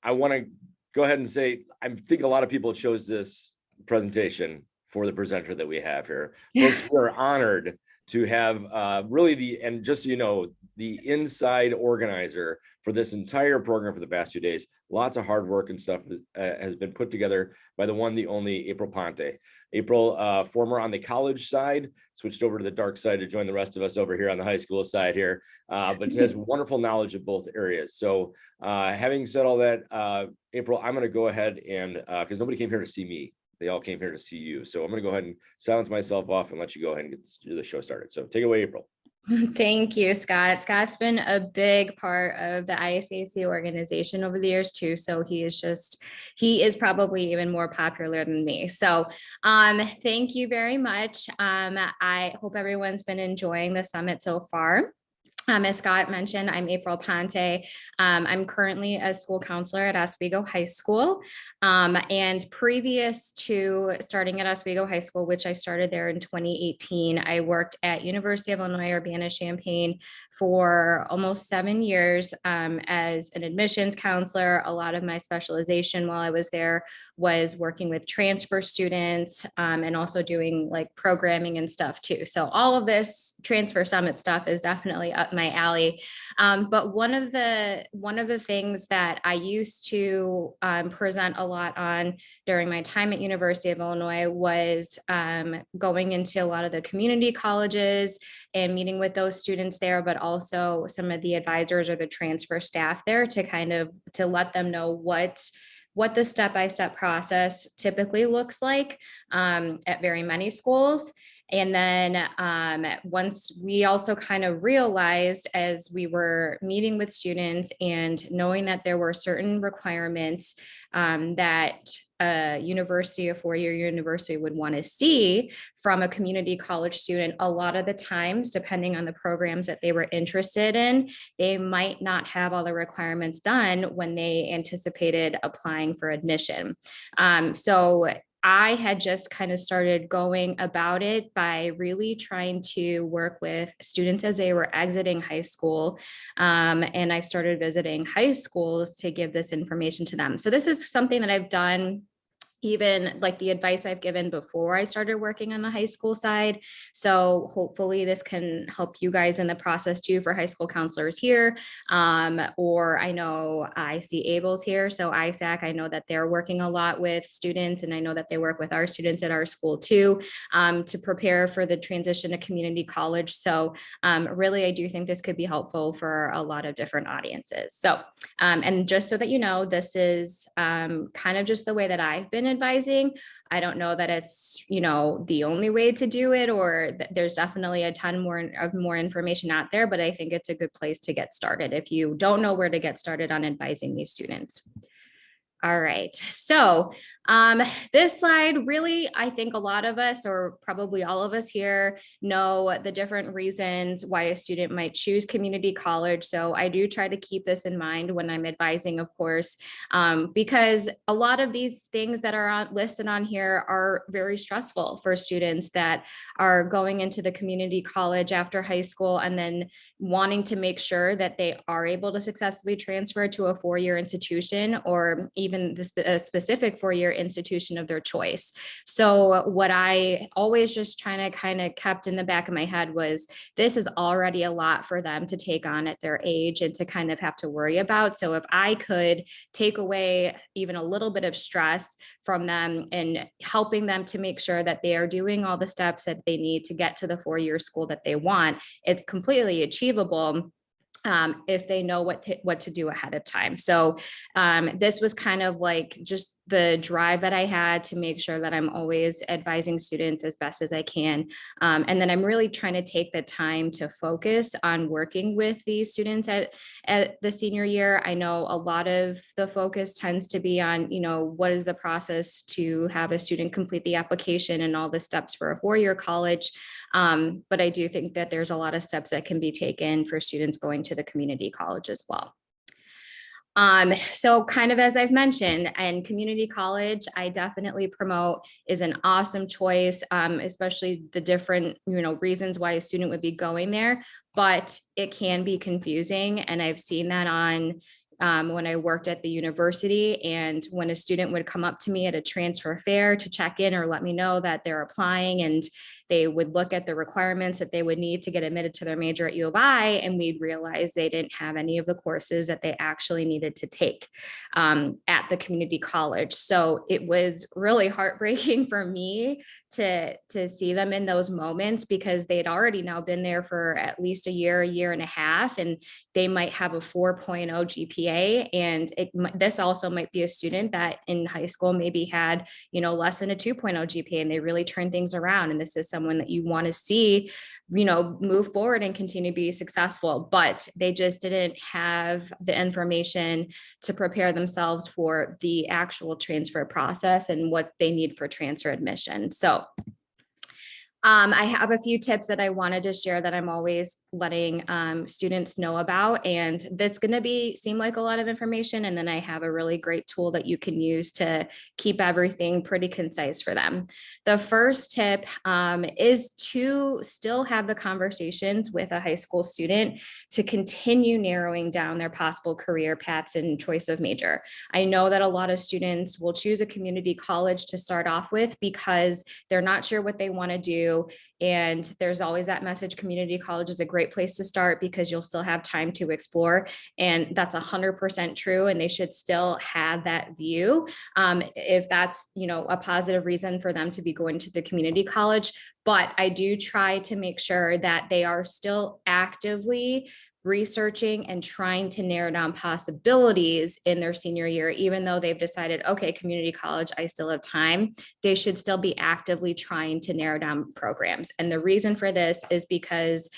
I want to go ahead and say, I think a lot of people chose this presentation for the presenter that we have here. Folks, we are honored to have and just so you know, the inside organizer for this entire program for the past 2 days. Lots of hard work and stuff has been put together by the one, the only April Ponte. April, former on the college side, switched over to the dark side to join the rest of us over here on the high school side here, but has wonderful knowledge of both areas. So having said all that, April, I'm going to go ahead and, because nobody came here to see me, they all came here to see you. So I'm going to go ahead and silence myself off and let you go ahead and get the show started. So take it away, April. Thank you, Scott. Scott's been a big part of the ISAC organization over the years too. So he is probably even more popular than me. So thank you very much. I hope everyone's been enjoying the summit so far. As Scott mentioned, I'm April Ponte. I'm currently a school counselor at Oswego High School. And previous to starting at Oswego High School, which I started there in 2018, I worked at University of Illinois Urbana-Champaign for almost 7 years as an admissions counselor. A lot of my specialization while I was there was working with transfer students and also doing like programming and stuff too. So all of this transfer summit stuff is definitely up my alley. But one of the things that I used to present a lot on during my time at University of Illinois was going into a lot of the community colleges and meeting with those students there, but also some of the advisors or the transfer staff there to let them know what the step-by-step process typically looks like at very many schools. And then once we also kind of realized as we were meeting with students and knowing that there were certain requirements that a university, a four-year university would want to see from a community college student, a lot of the times, depending on the programs that they were interested in, they might not have all the requirements done when they anticipated applying for admission. So I had just kind of started going about it by really trying to work with students as they were exiting high school. And I started visiting high schools to give this information to them. So this is something that I've done even like the advice I've given before I started working on the high school side. So hopefully this can help you guys in the process too for high school counselors here. Or I know I see ABLES here. So ISAC, I know that they're working a lot with students and I know that they work with our students at our school too to prepare for the transition to community college. So really, I do think this could be helpful for a lot of different audiences. So, and just so that you know, this is kind of just the way that I've been advising. I don't know that it's, the only way to do it, or there's definitely a ton more information out there, but I think it's a good place to get started if you don't know where to get started on advising these students. All right, so this slide really, I think a lot of us, or probably all of us here, know the different reasons why a student might choose community college. So I do try to keep this in mind when I'm advising, of course, because a lot of these things that are listed on here are very stressful for students that are going into the community college after high school and then wanting to make sure that they are able to successfully transfer to a four-year institution or even a specific four-year institution of their choice. So what I always just trying to kind of kept in the back of my head was this is already a lot for them to take on at their age and to kind of have to worry about. So if I could take away even a little bit of stress from them and helping them to make sure that they are doing all the steps that they need to get to the four-year school that they want, it's completely achievable if they know what to do ahead of time. So this was kind of like just the drive that I had to make sure that I'm always advising students as best as I can. And then I'm really trying to take the time to focus on working with these students at the senior year. I know a lot of the focus tends to be on, what is the process to have a student complete the application and all the steps for a four-year college. But I do think that there's a lot of steps that can be taken for students going to the community college as well. So kind of as I've mentioned, and community college, I definitely promote is an awesome choice, especially the different, reasons why a student would be going there, but it can be confusing. And I've seen that on when I worked at the university. And when a student would come up to me at a transfer fair to check in or let me know that they're applying, and they would look at the requirements that they would need to get admitted to their major at U of I, and we'd realize they didn't have any of the courses that they actually needed to take at the community college. So it was really heartbreaking for me to see them in those moments, because they'd already now been there for at least a year and a half, and they might have a 4.0 GPA. And this also might be a student that in high school maybe had, less than a 2.0 GPA, and they really turned things around. And this is someone that you want to see, move forward and continue to be successful, but they just didn't have the information to prepare themselves for the actual transfer process and what they need for transfer admission. So I have a few tips that I wanted to share that I'm always letting students know about, and that's going to seem like a lot of information. And then I have a really great tool that you can use to keep everything pretty concise for them. The first tip is to still have the conversations with a high school student to continue narrowing down their possible career paths and choice of major. I know that a lot of students will choose a community college to start off with because they're not sure what they want to do. And there's always that message: community college is a great place to start because you'll still have time to explore. And that's 100% true. And they should still have that view if that's, a positive reason for them to be going to the community college. But I do try to make sure that they are still actively researching and trying to narrow down possibilities in their senior year. Even though they've decided, okay, community college, I still have time, they should still be actively trying to narrow down programs. And the reason for this is because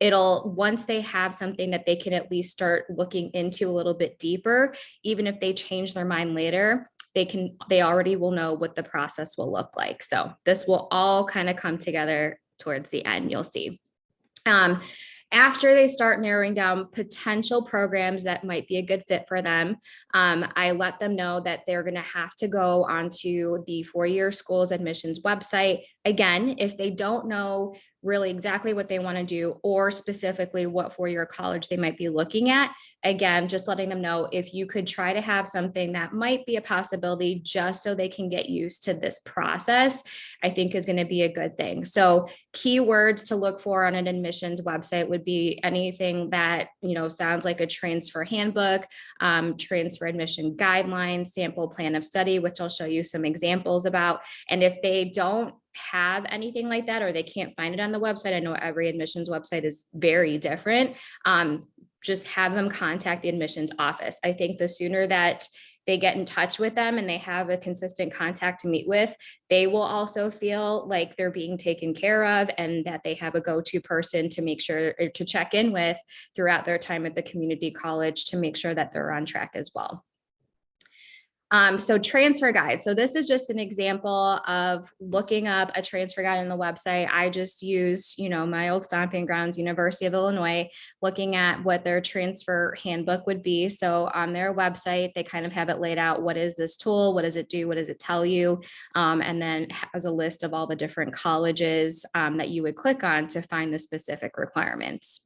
once they have something that they can at least start looking into a little bit deeper, even if they change their mind later, they already will know what the process will look like. So this will all kind of come together towards the end, you'll see. After they start narrowing down potential programs that might be a good fit for them, I let them know that they're going to have to go onto the four-year schools admissions website. Again, if they don't know really exactly what they want to do, or specifically what four-year college they might be looking at, again, just letting them know if you could try to have something that might be a possibility just so they can get used to this process, I think is going to be a good thing. So keywords to look for on an admissions website would be anything that, sounds like a transfer handbook, transfer admission guidelines, sample plan of study, which I'll show you some examples about. And if they don't have anything like that, or they can't find it on the website, I know every admissions website is very different, just have them contact the admissions office. I think the sooner that they get in touch with them and they have a consistent contact to meet with, they will also feel like they're being taken care of and that they have a go-to person to make sure, or to check in with throughout their time at the community college, to make sure that they're on track as well. So transfer guide. So this is just an example of looking up a transfer guide on the website. I just used, my old stomping grounds, University of Illinois, looking at what their transfer handbook would be. So on their website, they kind of have it laid out. What is this tool? What does it do? What does it tell you? And then has a list of all the different colleges that you would click on to find the specific requirements.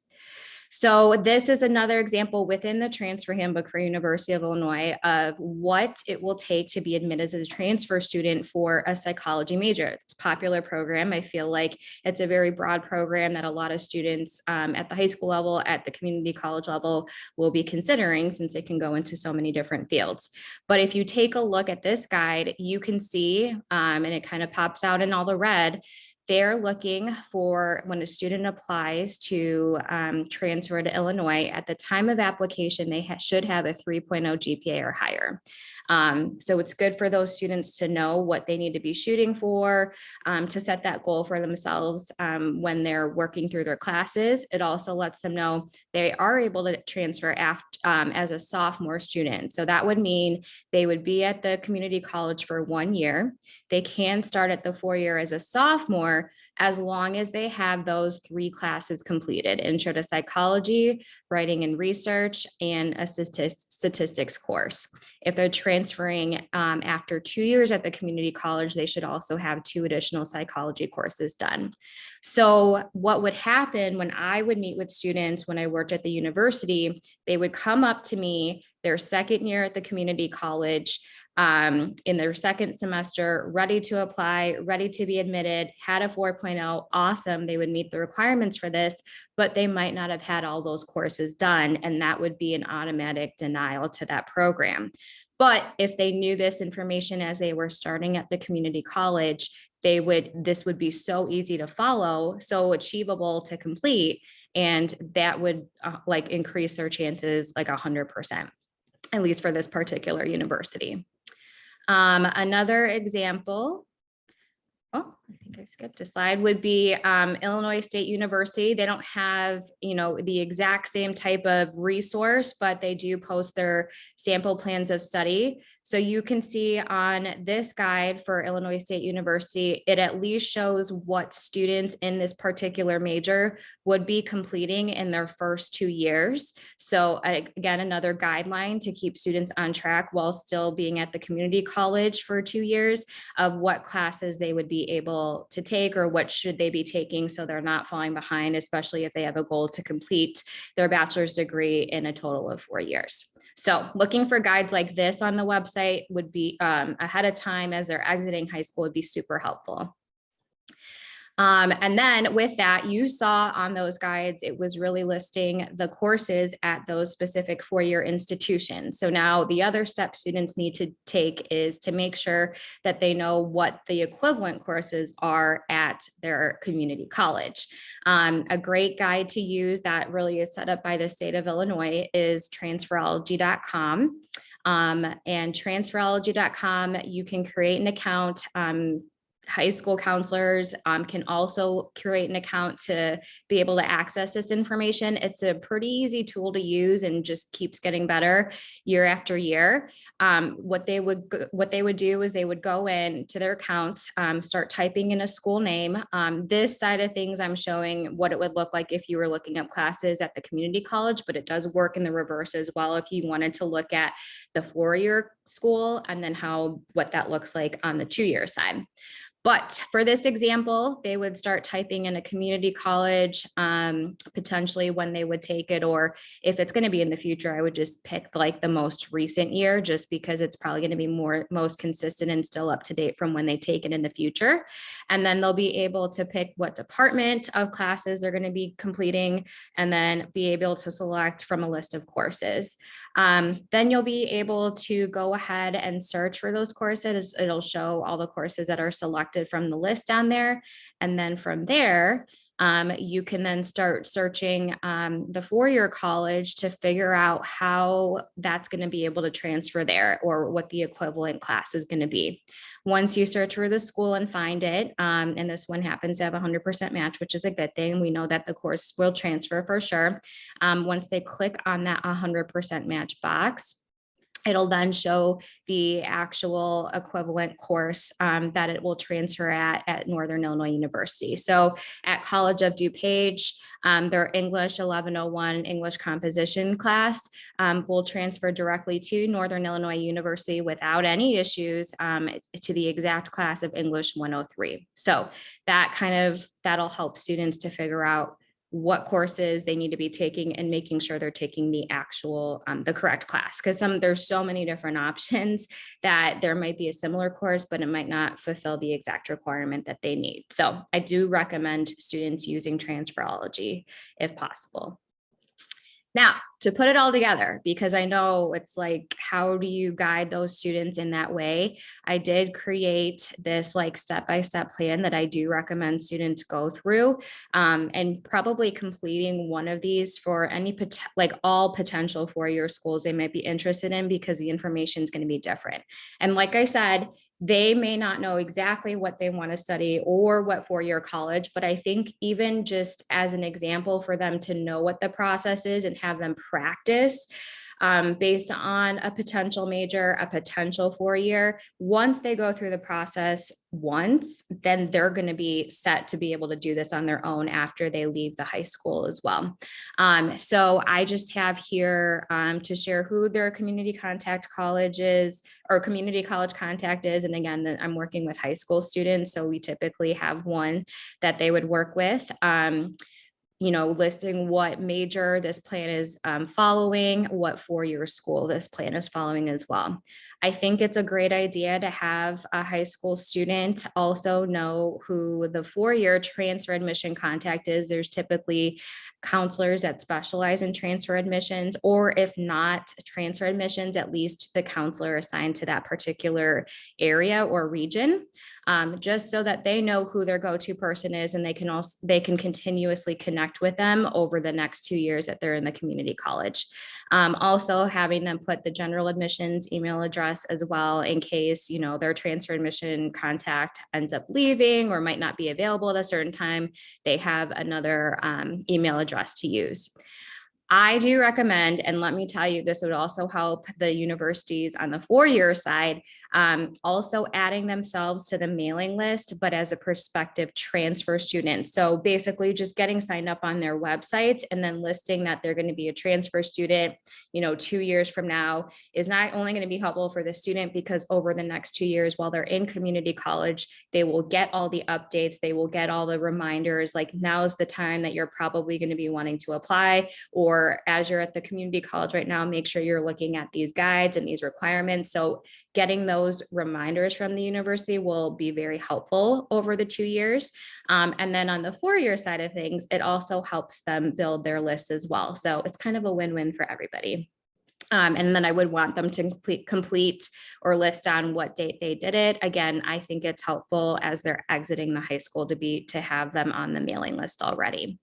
So this is another example within the transfer handbook for University of Illinois of what it will take to be admitted as a transfer student for a psychology major. It's a popular program. I feel like it's a very broad program that a lot of students at the high school level, at the community college level, will be considering, since it can go into so many different fields. But if you take a look at this guide, you can see, and it kind of pops out in all the red, they're looking for, when a student applies to transfer to Illinois, at the time of application, they should have a 3.0 GPA or higher. So it's good for those students to know what they need to be shooting for, to set that goal for themselves when they're working through their classes. It also lets them know they are able to transfer as a sophomore student. So that would mean they would be at the community college for 1 year. They can start at the 4-year as a sophomore, summer, as long as they have those 3 classes completed: intro to psychology, writing and research, and a statistics course. If they're transferring after 2 years at the community college, they should also have 2 additional psychology courses done. So what would happen when I would meet with students when I worked at the university, they would come up to me their second year at the community college, in their second semester, ready to apply, ready to be admitted, had a 4.0, awesome. They would meet the requirements for this, but they might not have had all those courses done. And that would be an automatic denial to that program. But if they knew this information as they were starting at the community college, this would be so easy to follow, so achievable to complete. And that would like increase their chances like 100%, at least for this particular university. Another example, oh, I think I skipped a slide, would be Illinois State University. They don't have, the exact same type of resource, but they do post their sample plans of study. So you can see on this guide for Illinois State University, it at least shows what students in this particular major would be completing in their first 2 years. So again, another guideline to keep students on track while still being at the community college for 2 years of what classes they would be able to take or what should they be taking so they're not falling behind, especially if they have a goal to complete their bachelor's degree in a total of 4 years. So looking for guides like this on the website would be ahead of time as they're exiting high school would be super helpful. And then with that, you saw on those guides, it was really listing the courses at those specific four-year institutions. So now the other step students need to take is to make sure that they know what the equivalent courses are at their community college. A great guide to use that really is set up by the state of Illinois is transferology.com. And transferology.com, you can create an account. High school counselors can also create an account to be able to access this information. It's a pretty easy tool to use and just keeps getting better year after year. What they would do is they would go in to their accounts, start typing in a school name. This side of things, I'm showing what it would look like if you were looking up classes at the community college, but it does work in the reverse as well if you wanted to look at the four-year school and then what that looks like on the two-year side. But for this example, they would start typing in a community college, potentially when they would take it, or if it's going to be in the future, I would just pick like the most recent year, just because it's probably going to be most consistent and still up to date from when they take it in the future. And then they'll be able to pick what department of classes they're going to be completing, and then be able to select from a list of courses. Then you'll be able to go ahead and search for those courses. It'll show all the courses that are selected from the list down there. And then from there, you can then start searching the four-year college to figure out how that's going to be able to transfer there, or what the equivalent class is going to be. Once you search for the school and find it, and this one happens to have 100% match, which is a good thing. We know that the course will transfer for sure. Once they click on that 100% match box, it'll then show the actual equivalent course that it will transfer at Northern Illinois University. So at College of DuPage, their English 1101 English composition class will transfer directly to Northern Illinois University without any issues to the exact class of English 103. So that'll help students to figure out what courses they need to be taking and making sure they're taking the actual, the correct class. Because there's so many different options that there might be a similar course, but it might not fulfill the exact requirement that they need. So I do recommend students using Transferology if possible. Now, to put it all together, because I know it's like, how do you guide those students in that way? I did create this like step-by-step plan that I do recommend students go through, and probably completing one of these for all potential four-year schools they might be interested in, because the information is going to be different. And like I said, they may not know exactly what they want to study or what four-year college, but I think even just as an example for them to know what the process is and have them practice, based on a potential major, a potential 4-year. Once they go through the process once, then they're going to be set to be able to do this on their own after they leave the high school as well. So I just have here to share who their community contact college is, or community college contact is. And again, I'm working with high school students, so we typically have one that they would work with. Listing what major this plan is following, what 4-year school this plan is following as well. I think it's a great idea to have a high school student also know who the 4-year transfer admission contact is. There's typically counselors that specialize in transfer admissions, or if not transfer admissions, at least the counselor assigned to that particular area or region. Just so that they know who their go-to person is, and they can continuously connect with them over the next 2 years that they're in the community college. Also having them put the general admissions email address as well, in case, their transfer admission contact ends up leaving or might not be available at a certain time, they have another email address to use. I do recommend, and let me tell you, this would also help the universities on the 4-year side, also adding themselves to the mailing list, but as a prospective transfer student. So basically just getting signed up on their website and then listing that they're going to be a transfer student, 2 years from now, is not only going to be helpful for the student, because over the next 2 years while they're in community college, they will get all the updates, they will get all the reminders, like now's the time that you're probably going to be wanting to apply, or as you're at the community college right now, make sure you're looking at these guides and these requirements. So getting those reminders from the university will be very helpful over the 2 years. And then on the 4-year side of things, it also helps them build their list as well. So it's kind of a win-win for everybody. And then I would want them to complete or list on what date they did it. Again, I think it's helpful as they're exiting the high school to have them on the mailing list already.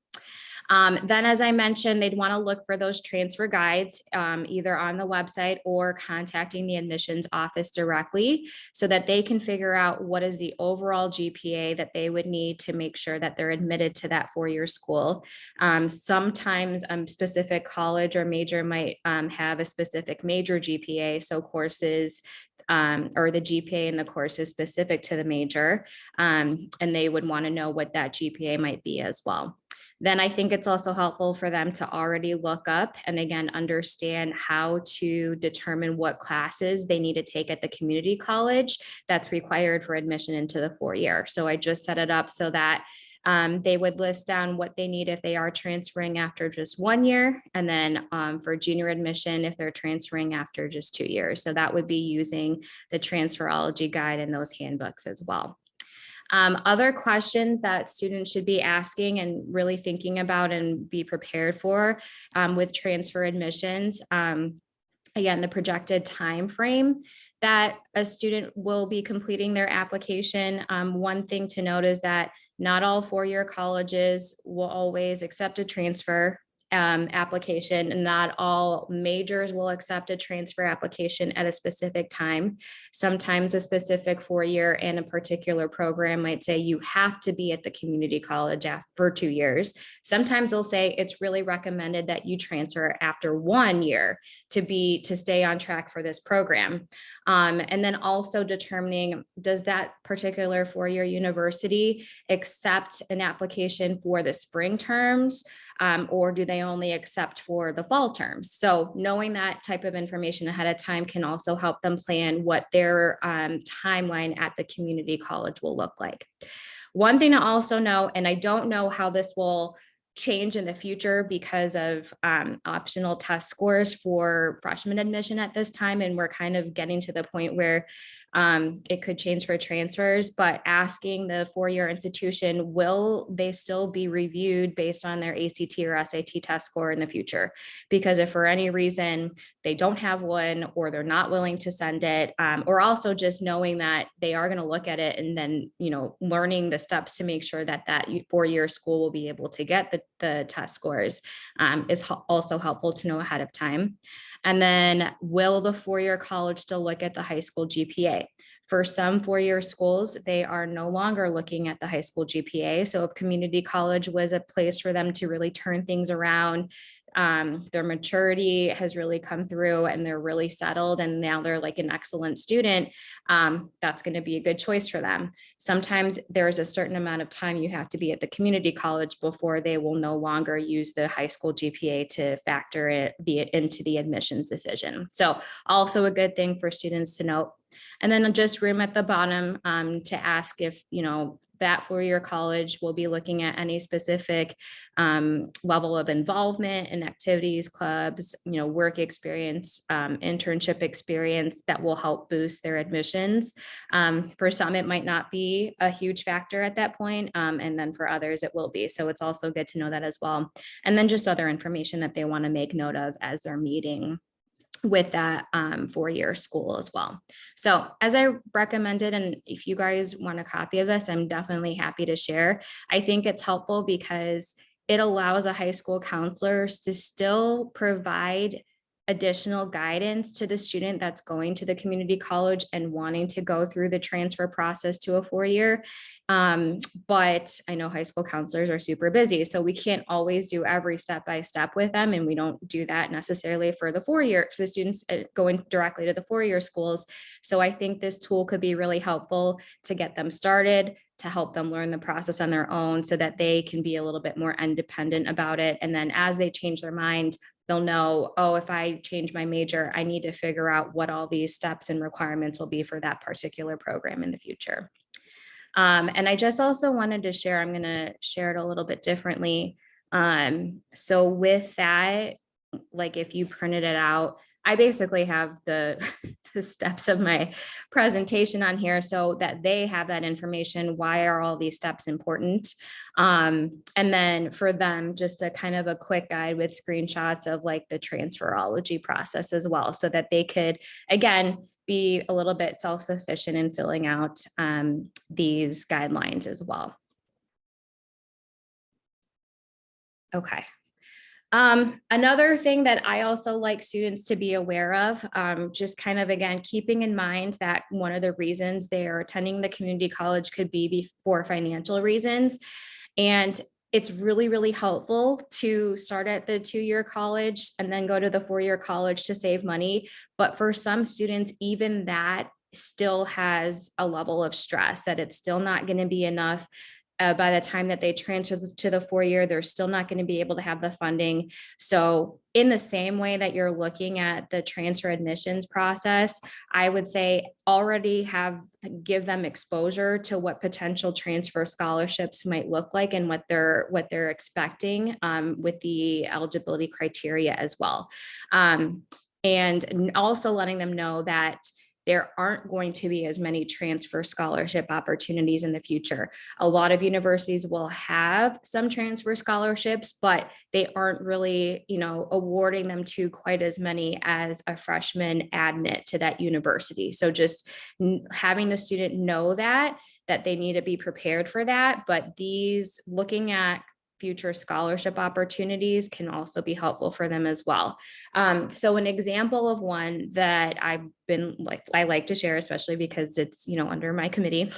Then, as I mentioned, they'd want to look for those transfer guides, either on the website or contacting the admissions office directly, so that they can figure out what is the overall GPA that they would need to make sure that they're admitted to that 4-year school. Sometimes a specific college or major might have a specific major GPA, so courses or the GPA in the course is specific to the major, and they would want to know what that GPA might be as well. Then I think it's also helpful for them to already look up and again, understand how to determine what classes they need to take at the community college that's required for admission into the 4-year. So I just set it up so that they would list down what they need if they are transferring after just 1 year, and then for junior admission, if they're transferring after just 2 years. So that would be using the transferology guide and those handbooks as well. Other questions that students should be asking and really thinking about and be prepared for with transfer admissions. Again, the projected time frame that a student will be completing their application. One thing to note is that not all 4-year colleges will always accept a transfer application, and not all majors will accept a transfer application at a specific time. Sometimes a specific 4-year and a particular program might say you have to be at the community college for 2 years. Sometimes they'll say it's really recommended that you transfer after 1 year to stay on track for this program. And then also determining, does that particular 4-year university accept an application for the spring terms? Or do they only accept for the fall terms? So knowing that type of information ahead of time can also help them plan what their timeline at the community college will look like. One thing to also know, and I don't know how this will change in the future because of optional test scores for freshman admission at this time, and we're kind of getting to the point where it could change for transfers, but asking the 4-year institution, will they still be reviewed based on their ACT or SAT test score in the future? Because if for any reason they don't have one, or they're not willing to send it, or also just knowing that they are going to look at it and then, learning the steps to make sure that 4-year school will be able to get the test scores is also helpful to know ahead of time. And then, will the 4-year college still look at the high school GPA? For some 4-year schools, they are no longer looking at the high school GPA. So if community college was a place for them to really turn things around, their maturity has really come through and they're really settled and now they're like an excellent student, that's going to be a good choice for them. Sometimes there's a certain amount of time you have to be at the community college before they will no longer use the high school GPA to factor into the admissions decision. So also a good thing for students to note. And then just room at the bottom to ask if, that four-year college will be looking at any specific level of involvement in activities, clubs, work experience, internship experience that will help boost their admissions. For some, it might not be a huge factor at that point, and then for others, it will be. So it's also good to know that as well. And then just other information that they want to make note of as they're meeting with that four-year school as well. So as I recommended, and if you guys want a copy of this, I'm definitely happy to share. I think it's helpful because it allows a high school counselors to still provide additional guidance to the student that's going to the community college and wanting to go through the transfer process to a four-year. But I know high school counselors are super busy, so we can't always do every step by step with them. And we don't do that necessarily for the four-year, for the students going directly to the four-year schools. So I think this tool could be really helpful to get them started, to help them learn the process on their own so that they can be a little bit more independent about it. And then as they change their mind, they'll know, oh, if I change my major, I need to figure out what all these steps and requirements will be for that particular program in the future. And I just also wanted to share, I'm going to share it a little bit differently. So with that, like if you printed it out, I basically have the steps of my presentation on here so that they have that information. Why are all these steps important? And then for them, just a kind of a quick guide with screenshots of like the transferology process as well, so that they could, again, be a little bit self-sufficient in filling out these guidelines as well. Okay. Another thing that I also like students to be aware of, just kind of, again, keeping in mind that one of the reasons they are attending the community college could be for financial reasons. And it's really, really helpful to start at the two-year college and then go to the four-year college to save money. But for some students, even that still has a level of stress that it's still not going to be enough. By the time that they transfer to the four-year, they're still not going to be able to have the funding. So in the same way that you're looking at the transfer admissions process, I would say already give them exposure to what potential transfer scholarships might look like and what they're expecting with the eligibility criteria as well. And also letting them know that there aren't going to be as many transfer scholarship opportunities in the future. A lot of universities will have some transfer scholarships, but they aren't really, awarding them to quite as many as a freshman admit to that university. So just having the student know that they need to be prepared for that. But looking at future scholarship opportunities can also be helpful for them as well. So an example of one that I like to share, especially because it's, under my committee,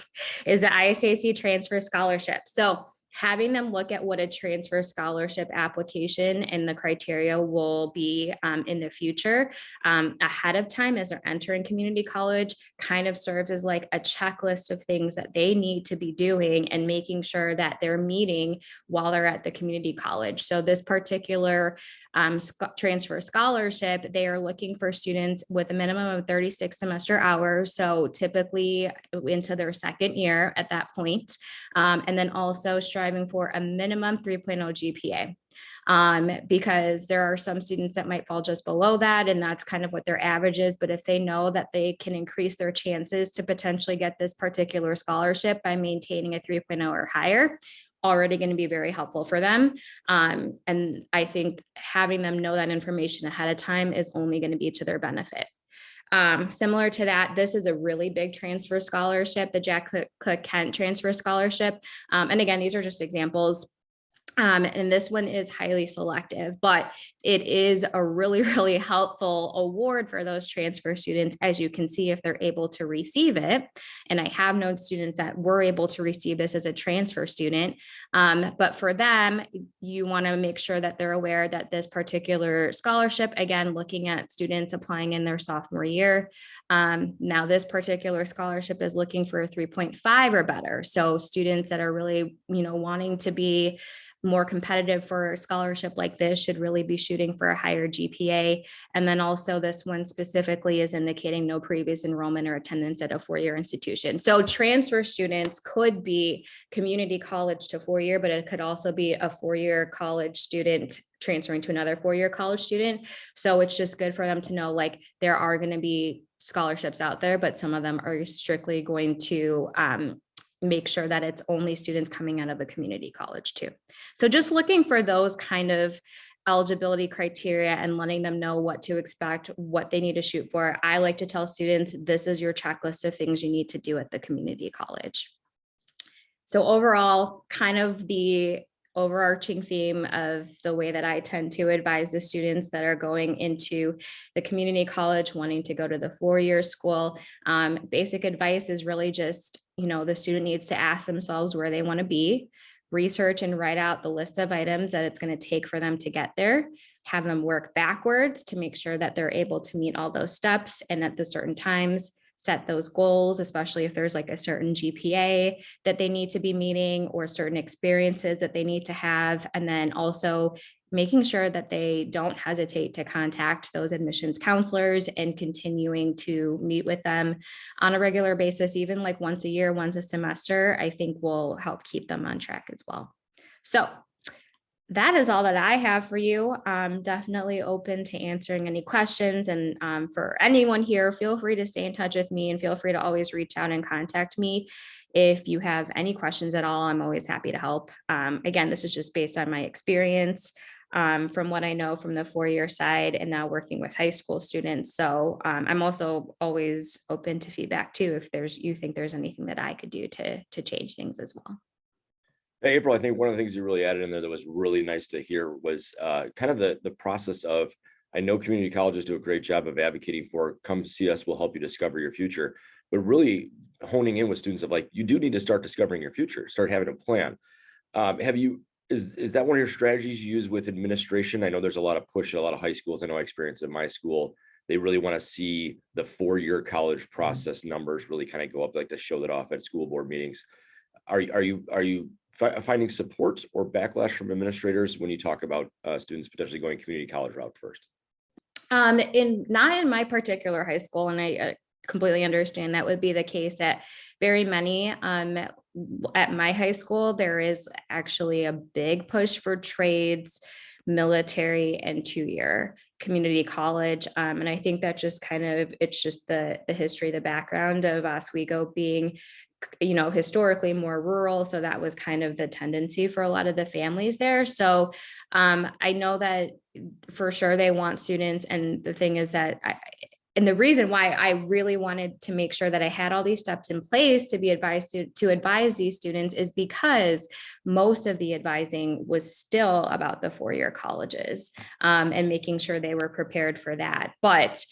is the ISAC transfer scholarship. So having them look at what a transfer scholarship application and the criteria will be in the future ahead of time as they're entering community college kind of serves as like a checklist of things that they need to be doing and making sure that they're meeting while they're at the community college. So this particular transfer scholarship, they are looking for students with a minimum of 36 semester hours. So typically into their second year at that point. And then also striving for a minimum 3.0 GPA. Because there are some students that might fall just below that, and that's kind of what their average is. But if they know that they can increase their chances to potentially get this particular scholarship by maintaining a 3.0 or higher, already going to be very helpful for them. And I think having them know that information ahead of time is only going to be to their benefit. Similar to that, this is a really big transfer scholarship, the Jack Cook Kent Transfer Scholarship. And again, these are just examples. And this one is highly selective, but it is a really, really helpful award for those transfer students, as you can see, if they're able to receive it. And I have known students that were able to receive this as a transfer student. But for them, you want to make sure that they're aware that this particular scholarship, again, looking at students applying in their sophomore year. Now, this particular scholarship is looking for a 3.5 or better. So students that are really, wanting to be more competitive for a scholarship like this should really be shooting for a higher GPA. And then also this one specifically is indicating no previous enrollment or attendance at a four-year institution. So transfer students could be community college to four-year, but it could also be a four-year college student transferring to another four-year college student. So it's just good for them to know, like, there are going to be scholarships out there, but some of them are strictly going to make sure that it's only students coming out of a community college too. So just looking for those kind of eligibility criteria and letting them know what to expect, what they need to shoot for. I like to tell students, this is your checklist of things you need to do at the community college. So overall, kind of the overarching theme of the way that I tend to advise the students that are going into the community college, wanting to go to the four-year school. Basic advice is really just, the student needs to ask themselves where they want to be, research and write out the list of items that it's going to take for them to get there, have them work backwards to make sure that they're able to meet all those steps and at the certain times. Set those goals, especially if there's like a certain GPA that they need to be meeting or certain experiences that they need to have. And then also making sure that they don't hesitate to contact those admissions counselors and continuing to meet with them on a regular basis, even like once a year, once a semester, I think will help keep them on track as well. So that is all that I have for you. I'm definitely open to answering any questions. And for anyone here, feel free to stay in touch with me and feel free to always reach out and contact me. If you have any questions at all, I'm always happy to help. Again, this is just based on my experience from what I know from the four-year side and now working with high school students. So I'm also always open to feedback too, if you think there's anything that I could do to change things as well. Hey, April, I think one of the things you really added in there that was really nice to hear was kind of the process of, I know community colleges do a great job of advocating for, come see us, we'll help you discover your future, but really honing in with students of like, you do need to start discovering your future, start having a plan. Is that one of your strategies you use with administration? I know there's a lot of push at a lot of high schools. I know I experienced at my school, they really want to see the four-year college process numbers really kind of go up, like to show that off at school board meetings. Are you finding support or backlash from administrators when you talk about students potentially going community college route first? Not in my particular high school, and I completely understand that would be the case at very many. At my high school, there is actually a big push for trades, military, and two-year community college. And I think that just it's just the history, the background of Oswego being historically more rural. So that was kind of the tendency for a lot of the families there. So I know that for sure they want students. And the thing is that and the reason why I really wanted to make sure that I had all these steps in place to be advised to advise these students is because most of the advising was still about the four-year colleges and making sure they were prepared for that. But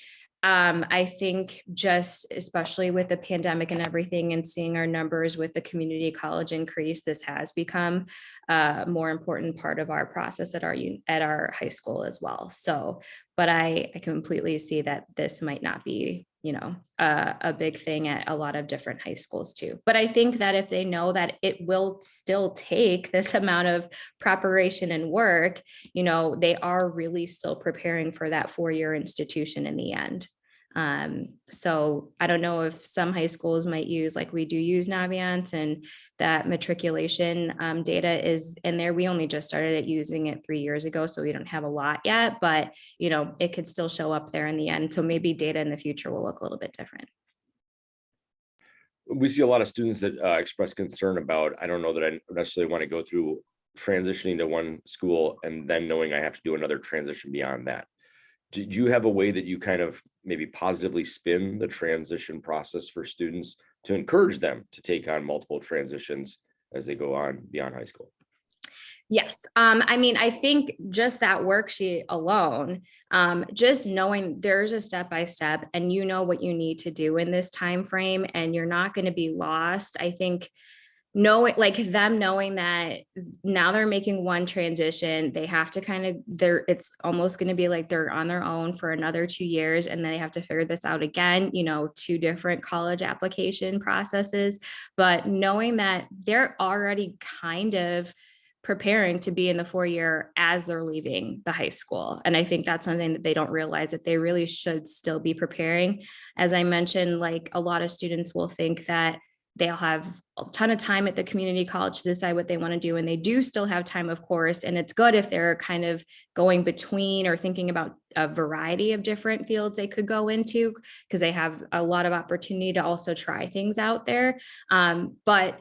I think just especially with the pandemic and everything and seeing our numbers with the community college increase, this has become a more important part of our process at our high school as well. So, but I completely see that this might not be, a big thing at a lot of different high schools too. But I think that if they know that it will still take this amount of preparation and work, they are really still preparing for that four-year institution in the end. So I don't know if some high schools might use, like we do use Naviance, and that matriculation data is in there. We only just started using it 3 years ago, so we don't have a lot yet, but it could still show up there in the end. So maybe data in the future will look a little bit different. We see a lot of students that express concern about, I don't know that I necessarily want to go through transitioning to one school and then knowing I have to do another transition beyond that. Do you have a way that you kind of maybe positively spin the transition process for students to encourage them to take on multiple transitions as they go on beyond high school? Yes. I mean, I think just that worksheet alone, just knowing there's a step by step and you know what you need to do in this time frame and you're not going to be lost. I think knowing like them knowing that now they're making one transition, they have to kind of it's almost going to be like they're on their own for another 2 years and they have to figure this out again, two different college application processes. But knowing that they're already kind of preparing to be in the 4 year as they're leaving the high school. And I think that's something that they don't realize, that they really should still be preparing. As I mentioned, like a lot of students will think that they'll have a ton of time at the community college to decide what they want to do. And they do still have time, of course. And it's good if they're kind of going between or thinking about a variety of different fields they could go into, because they have a lot of opportunity to also try things out there. But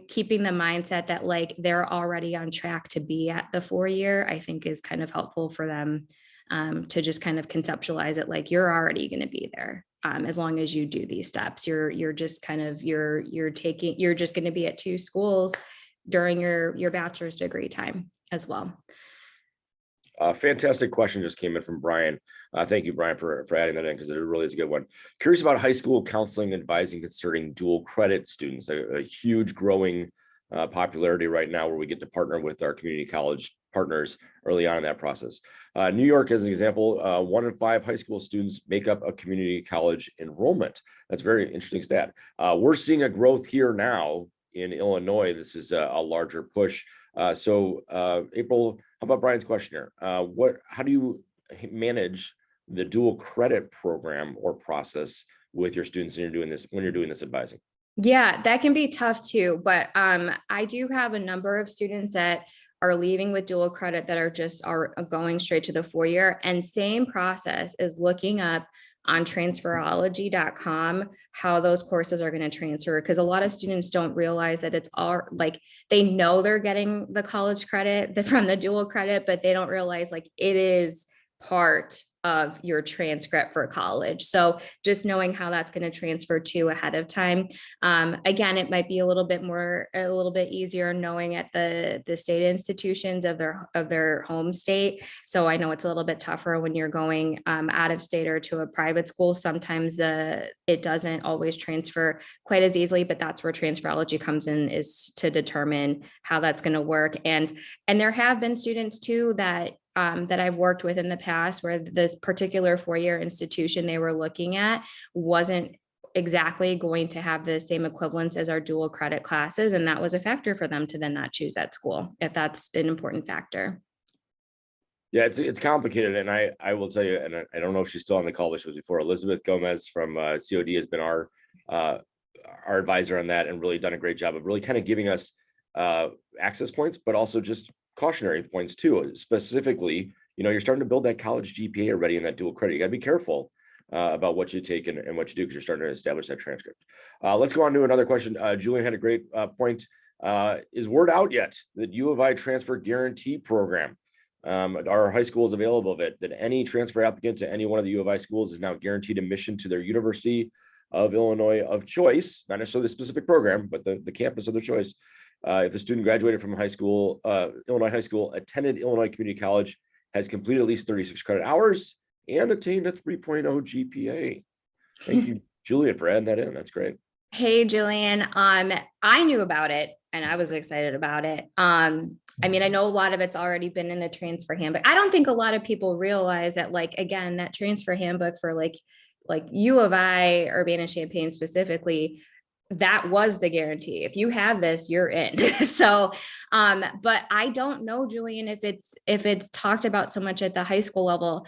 keeping the mindset that like they're already on track to be at the 4 year, I think is kind of helpful for them, to just kind of conceptualize it like you're already going to be there. As long as you do these steps, you're just kind of you're just going to be at two schools during your bachelor's degree time as well. Fantastic question just came in from Brian. Thank you, Brian, for adding that in, because it really is a good one. Curious about high school counseling and advising concerning dual credit students, a huge growing popularity right now, where we get to partner with our community college partners early on in that process. New York, as an example, 1 in 5 high school students make up a community college enrollment. That's a very interesting stat. We're seeing a growth here now in Illinois. This is a larger push. So April, how about Brian's question here? How do you manage the dual credit program or process with your students when you're doing this advising? Yeah, that can be tough too. But I do have a number of students that are leaving with dual credit that are going straight to the 4 year, and same process is looking up on transferology.com how those courses are going to transfer, because a lot of students don't realize that it's all like they know they're getting the college credit from the dual credit, but they don't realize like it is part of your transcript for college. So just knowing how that's going to transfer to ahead of time. Again, it might be a little bit easier knowing at the state institutions of their home state. So I know it's a little bit tougher when you're going out of state or to a private school. Sometimes it doesn't always transfer quite as easily, but that's where transferology comes in, is to determine how that's going to work. And there have been students too that I've worked with in the past where this particular 4 year institution they were looking at wasn't exactly going to have the same equivalence as our dual credit classes. And that was a factor for them to then not choose that school, if that's an important factor. Yeah, it's complicated. And I will tell you, and I don't know if she's still on the call, but she was before. Elizabeth Gomez from COD has been our advisor on that, and really done a great job of really kind of giving us access points, but also just cautionary points too. Specifically, you're starting to build that college GPA already in that dual credit. You got to be careful about what you take and what you do, because you're starting to establish that transcript. Let's go on to another question. Julian had a great point. Is word out yet that U of I transfer guarantee program? Our high school is available of it, that any transfer applicant to any one of the U of I schools is now guaranteed admission to their University of Illinois of choice, not necessarily the specific program, but the campus of their choice. If the student graduated from Illinois high school, attended Illinois Community College, has completed at least 36 credit hours, and attained a 3.0 GPA. Thank you, Julian, for adding that in. That's great. Hey, Julian. I knew about it and I was excited about it. I mean, I know a lot of it's already been in the transfer handbook. I don't think a lot of people realize that, like, again, that transfer handbook for like U of I, Urbana-Champaign specifically, that was the guarantee. If you have this, you're in. So, but I don't know, Julian, if it's talked about so much at the high school level,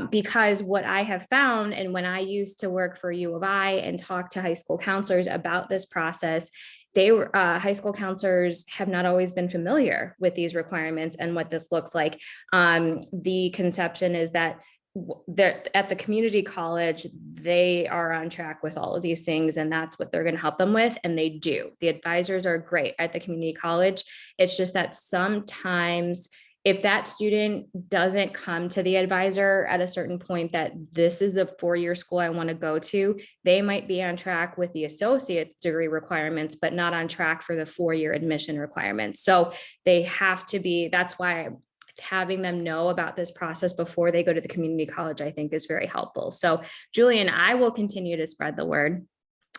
because what I have found, and when I used to work for U of I and talk to high school counselors about this process, high school counselors have not always been familiar with these requirements and what this looks like. The conception is that at the community college, they are on track with all of these things, and that's what they're going to help them with. And they do. The advisors are great at the community college. It's just that sometimes If that student doesn't come to the advisor at a certain point that this is the 4-year school I want to go to, they might be on track with the associate degree requirements, but not on track for the 4-year admission requirements. So they have to be, that's why having them know about this process before they go to the community college, I think is very helpful. So Julian, I will continue to spread the word.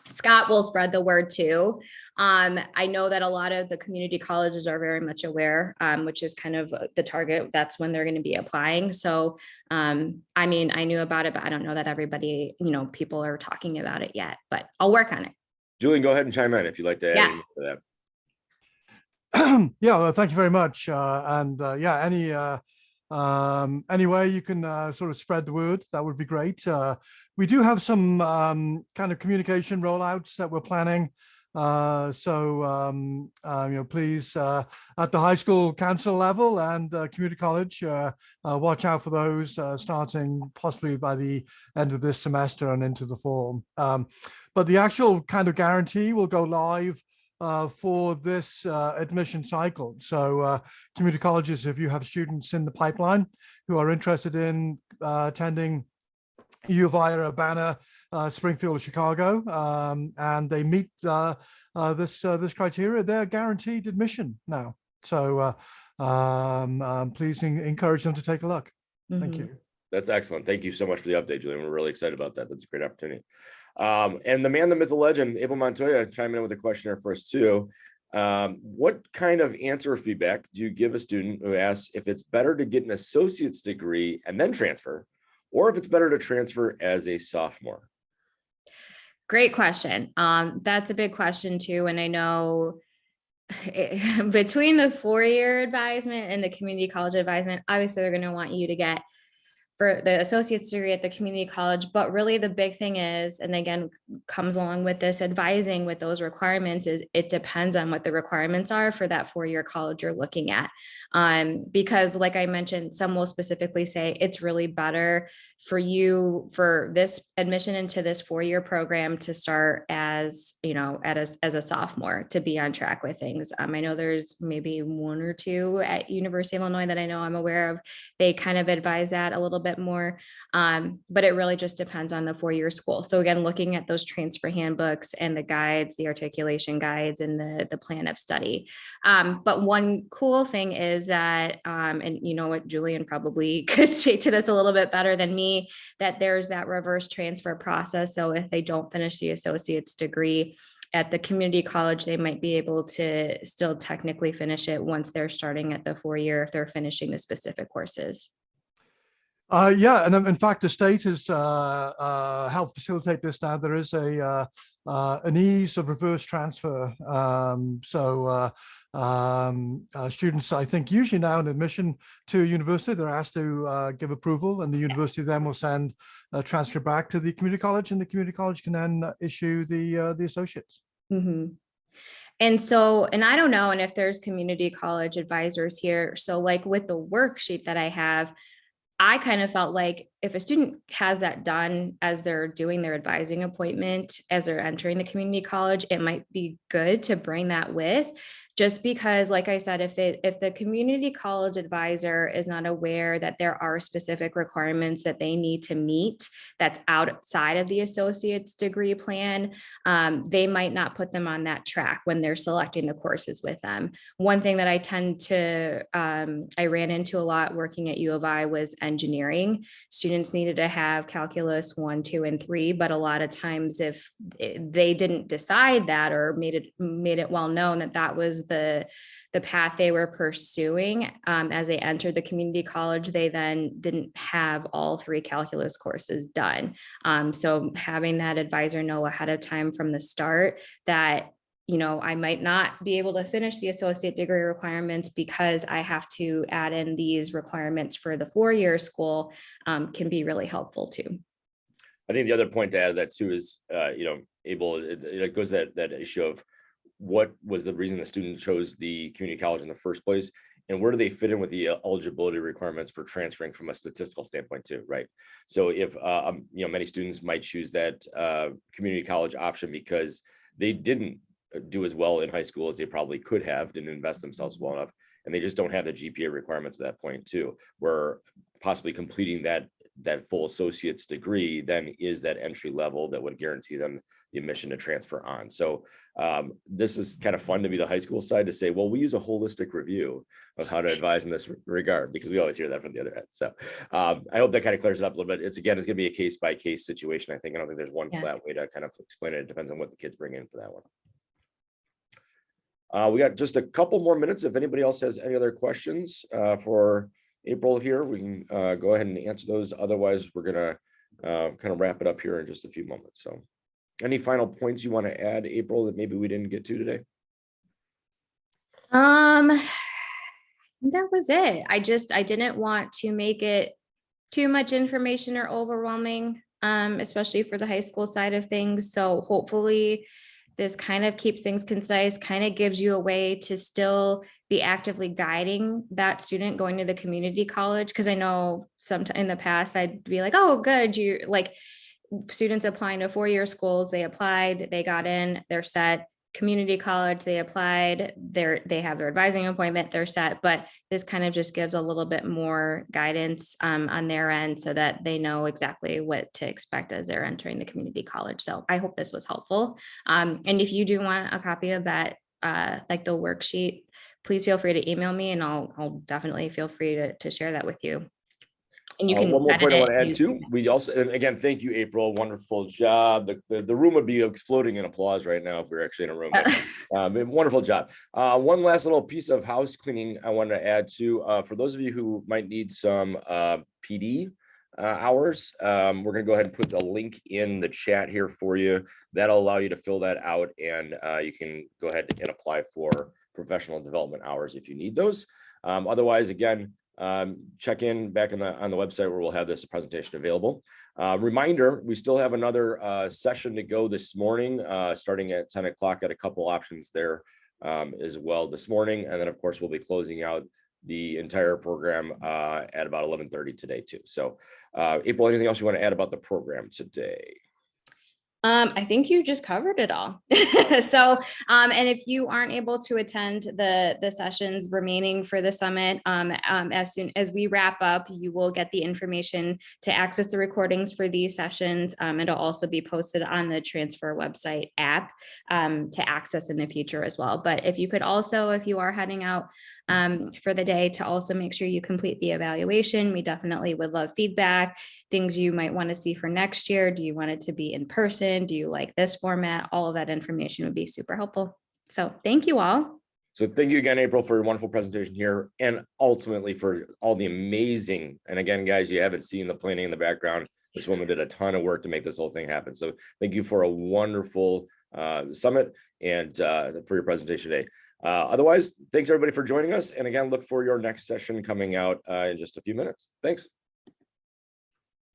Scott will spread the word too. I know that a lot of the community colleges are very much aware, which is kind of the target. That's when they're going to be applying. So, I mean, I knew about it, but I don't know that everybody, people are talking about it yet, but I'll work on it. Julian, go ahead and chime in if you'd like to add anything to that. Yeah, well, thank you very much. Any way you can sort of spread the word, that would be great. We do have some kind of communication rollouts that we're planning. Please, at the high school council level and community college, watch out for those starting possibly by the end of this semester and into the fall. But the actual kind of guarantee will go live for this admission cycle. So community colleges, if you have students in the pipeline who are interested in attending U of I or Urbana, Springfield, or Chicago, and they meet this criteria, they're guaranteed admission now. So please encourage them to take a look. Thank you. That's excellent. Thank you so much for the update, Julian. We're really excited about that. That's a great opportunity. And the man, the myth, the legend, Abel Montoya, chiming in with a question here for us too. What kind of answer or feedback do you give a student who asks if it's better to get an associate's degree and then transfer, or if it's better to transfer as a sophomore? Great question. That's a big question too. And I know between the 4-year advisement and the community college advisement, obviously they're going to want you to get for the associate's degree at the community college. But really the big thing is, and again, comes along with this advising with those requirements, is it depends on what the requirements are for that 4-year college you're looking at. Because like I mentioned, some will specifically say it's really better for you for this admission into this 4-year program to start as, as a sophomore, to be on track with things. I know there's maybe 1 or 2 at University of Illinois that I know I'm aware of. They kind of advise that a little bit more, but it really just depends on the 4-year school. So again, looking at those transfer handbooks and the guides, the articulation guides, and the plan of study. But one cool thing is that, and you know what, Julian probably could speak to this a little bit better than me, that there's that reverse transfer process. So if they don't finish the associate's degree at the community college, they might be able to still technically finish it once they're starting at the 4-year, if they're finishing the specific courses. Yeah, and in fact, the state has helped facilitate this now. There is an ease of reverse transfer. Students, I think, usually now in admission to a university, they're asked to give approval, and the university then will send a transcript back to the community college, and the community college can then issue the associates. Mm-hmm. And so, and I don't know, and if there's community college advisors here, so like with the worksheet that I have, I kind of felt like if a student has that done as they're doing their advising appointment, as they're entering the community college, it might be good to bring that with, just because, like I said, if the community college advisor is not aware that there are specific requirements that they need to meet that's outside of the associate's degree plan, they might not put them on that track when they're selecting the courses with them. One thing that I I ran into a lot working at U of I was engineering. Students needed to have calculus 1, 2, and 3, but a lot of times if they didn't decide that or made it well known that that was the path they were pursuing as they entered the community college, they then didn't have all 3 calculus courses done. So having that advisor know ahead of time from the start that, I might not be able to finish the associate degree requirements because I have to add in these requirements for the 4-year school can be really helpful too. I think the other point to add to that too is, it goes that issue of what was the reason the student chose the community college in the first place, and where do they fit in with the eligibility requirements for transferring from a statistical standpoint too, right? So if, many students might choose that community college option because they didn't do as well in high school as they probably could have, didn't invest themselves well enough. and they just don't have the GPA requirements at that point too, where possibly completing that full associate's degree then is that entry level that would guarantee them the admission to transfer on. So this is kind of fun to be the high school side to say, well, we use a holistic review of how to advise in this regard, because we always hear that from the other end. So I hope that kind of clears it up a little bit. It's going to be a case by case situation. I think, I don't think there's one flat way to kind of explain it. It depends on what the kids bring in for that one. We got just a couple more minutes. If anybody else has any other questions for April here, we can go ahead and answer those. Otherwise, we're gonna kind of wrap it up here in just a few moments. So any final points you want to add, April, that maybe we didn't get to today? That was it. I didn't want to make it too much information or overwhelming, especially for the high school side of things. So hopefully this kind of keeps things concise, kind of gives you a way to still be actively guiding that student going to the community college. Because I know sometime in the past, I'd be like, oh, good. You like students applying to four-year schools, they applied, they got in, they're set. Community college, they applied, they have their advising appointment, they're set. But this kind of just gives a little bit more guidance on their end so that they know exactly what to expect as they're entering the community college. So I hope this was helpful. And if you do want a copy of that, like the worksheet, please feel free to email me and I'll definitely feel free to share that with you. And you can one more point I want to add use too. We also, and again, thank you, April. Wonderful job. The room would be exploding in applause right now if we were actually in a room. Wonderful job. One last little piece of house cleaning I wanted to add to, for those of you who might need some PD hours, we're going to go ahead and put the link in the chat here for you. That'll allow you to fill that out, and you can go ahead and apply for professional development hours if you need those. Otherwise, again, check in back on the website where we'll have this presentation available. Reminder, we still have another session to go this morning, starting at 10 o'clock at a couple options there as well this morning. And then of course, we'll be closing out the entire program at about 11:30 today too. So April, anything else you want to add about the program today? I think you just covered it all. So, and if you aren't able to attend the sessions remaining for the summit, as soon as we wrap up, you will get the information to access the recordings for these sessions. It'll also be posted on the transfer website app to access in the future as well. But if you could also, if you are heading out for the day, to also make sure you complete the evaluation. We definitely would love feedback, things you might want to see for next year. Do you want it to be in person? Do you like this format? All of that information would be super helpful. So thank you all. So thank you again, April, for your wonderful presentation here, and ultimately for all the amazing, and again, guys, you haven't seen the planning in the background. This woman did a ton of work to make this whole thing happen. So thank you for a wonderful summit and for your presentation today. Otherwise, thanks everybody for joining us. And again, look for your next session coming out in just a few minutes. Thanks.